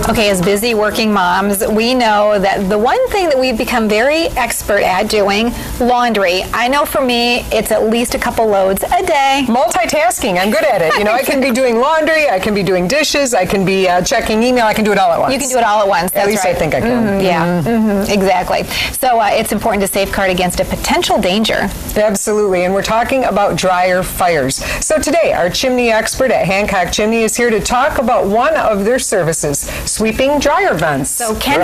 Okay, as busy working moms, we know that the one thing that we've become very expert at doing, laundry. I know for me, it's at least a couple loads a day. Multitasking, I'm good at it. You know, I can be doing laundry, I can be doing dishes, I can be checking email, I can do it all at once. You can do it all at once, that's at least right. I think I can. Yeah, exactly. So it's important to safeguard against a potential danger. Absolutely, and we're talking about dryer fires. So today, our chimney expert at Hancock Chimney is here to talk about one of their services, sweeping dryer vents. So Ken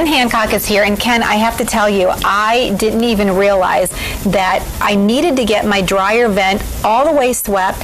Hancock is here, and Ken, I have to tell you, I didn't even realize that I needed to get my dryer vent all the way swept.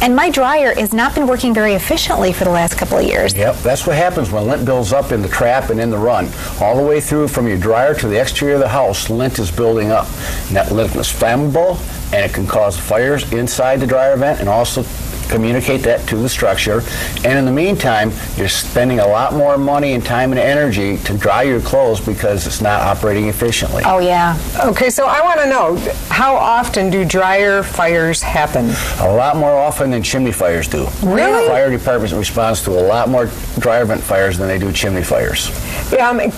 And my dryer has not been working very efficiently for the last couple of years. Yep, that's what happens when lint builds up in the trap and in the run. All the way through from your dryer to the exterior of the house, lint is building up. And that lint is flammable, and it can cause fires inside the dryer vent and also communicate that to the structure. And in the meantime, you're spending a lot more money and time and energy to dry your clothes because it's not operating efficiently. Oh, yeah. Okay, so I want to know, how often do dryer fires happen? A lot more often than chimney fires do. Really? The fire department responds to a lot more dryer vent fires than they do chimney fires.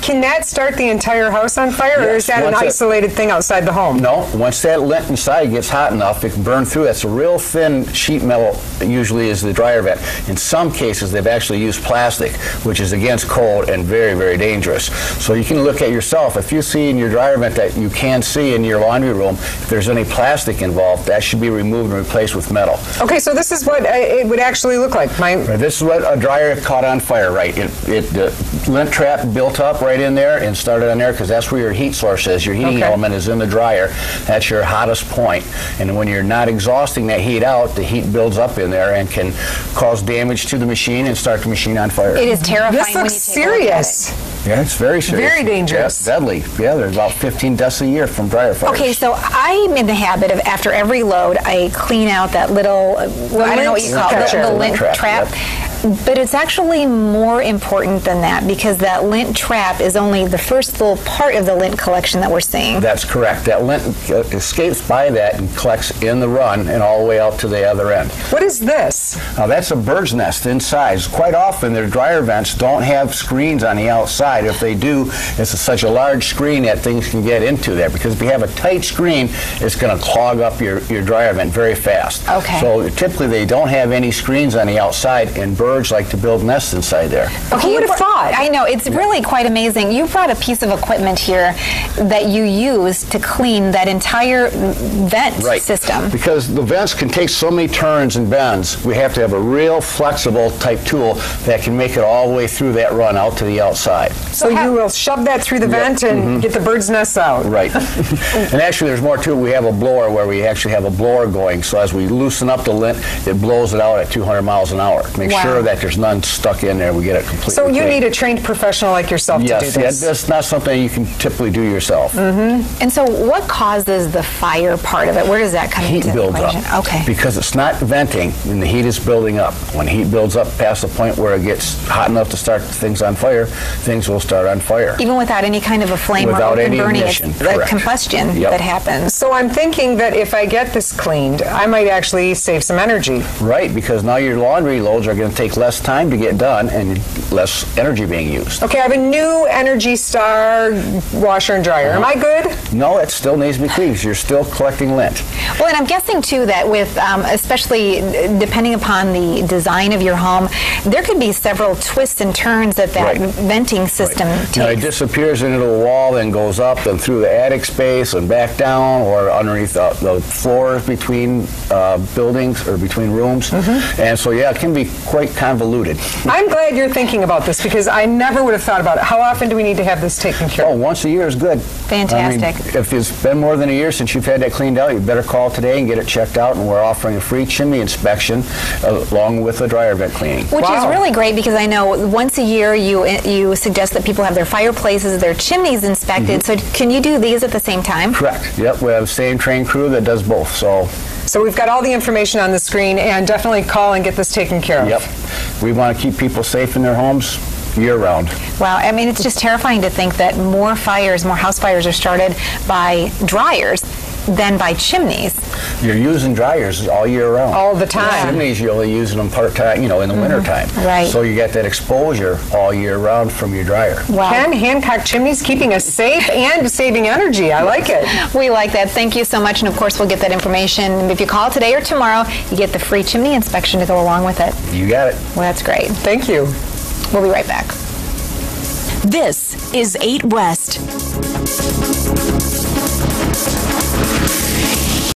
Can that start the entire house on fire, or is Yes, that an isolated thing outside the home? No, once that lint inside gets hot enough, it can burn through. That's a real thin sheet metal, usually is the dryer vent. In some cases, they've actually used plastic, which is against code and very, very dangerous. So you can look at yourself. If you see in your dryer vent that you can see in your laundry room, if there's any plastic involved, that should be removed and replaced with metal. Okay, so this is what it would actually look like. This is what a dryer caught on fire, right? The lint trap built up right in there and started on there because that's where your heat source is. Your heating element is in the dryer. That's your hottest point. And when you're not exhausting that heat out, the heat builds up in there and can cause damage to the machine and start the machine on fire. It is terrifying. This looks serious. Yeah, it's very serious. Very dangerous. Yeah, deadly. Yeah, there's about 15 deaths a year from dryer fires. Okay, so I'm in the habit of, after every load, I clean out that little, I don't know what you call it, the lint trap. Yep. But it's actually more important than that, because that lint trap is only the first little part of the lint collection that we're seeing. That's correct. That lint escapes by that and collects in the run and all the way out to the other end. What is this? Now that's a bird's nest inside. Quite often their dryer vents don't have screens on the outside. If they do, it's such a large screen that things can get into there, because if you have a tight screen, it's going to clog up your dryer vent very fast. Okay. So typically they don't have any screens on the outside, and birds like to build nests inside there. Okay, who would have thought? I know, it's really quite amazing. You brought a piece of equipment here that you use to clean that entire vent system. Because the vents can take so many turns and bends, we have to have a real flexible type tool that can make it all the way through that run out to the outside. So you will shove that through the vent and get the bird's nests out. Right. And actually there's more to it. We have a blower where we actually have a blower going, so as we loosen up the lint, it blows it out at 200 miles an hour. Make sure that there's none stuck in there. We get it completely So you clean. need a trained professional like yourself to do this. Yes, that's not something you can typically do yourself. And so what causes the fire part of it? Where does that come into the builds equation? up. Okay. Because it's not venting, and the heat is building up. When heat builds up past the point where it gets hot enough to start things on fire, things will start on fire. Even without any kind of a flame Without or any burning, ignition, it's the correct. combustion that happens. So I'm thinking that if I get this cleaned, I might actually save some energy. Right, because now your laundry loads are going to take less time to get done and less energy being used. Okay, I have a new Energy Star washer and dryer. Am I good? No, it still needs to be cleaned because you're still collecting lint. Well, and I'm guessing, too, that with, especially depending upon the design of your home, there could be several twists and turns that venting system takes. Now, it disappears into the wall, then goes up and through the attic space and back down, or underneath the floors between buildings or between rooms. And so, yeah, it can be quite convoluted. I'm glad you're thinking about this, because I never would have thought about it. How often do we need to have this taken care of? Oh, once a year is good. Fantastic. I mean, if it's been more than a year since you've had that cleaned out, you better call today and get it checked out, and we're offering a free chimney inspection along with a dryer vent cleaning. Which is really great, because I know once a year you suggest that people have their fireplaces, their chimneys inspected. So can you do these at the same time? Correct. Yep, we have the same trained crew that does both. So we've got all the information on the screen, and definitely call and get this taken care of. Yep. We want to keep people safe in their homes year-round. Wow, I mean, it's just terrifying to think that more house fires are started by dryers than by chimneys. You're using dryers all year round. All the time. Chimneys, you're only using them part-time, in the wintertime. Right. So you get that exposure all year round from your dryer. Wow. Ken, Hancock Chimney's keeping us safe and saving energy. I like it. We like that. Thank you so much. And of course, we'll get that information. If you call today or tomorrow, you get the free chimney inspection to go along with it. You got it. Well, that's great. Thank you. We'll be right back. This is 8 West.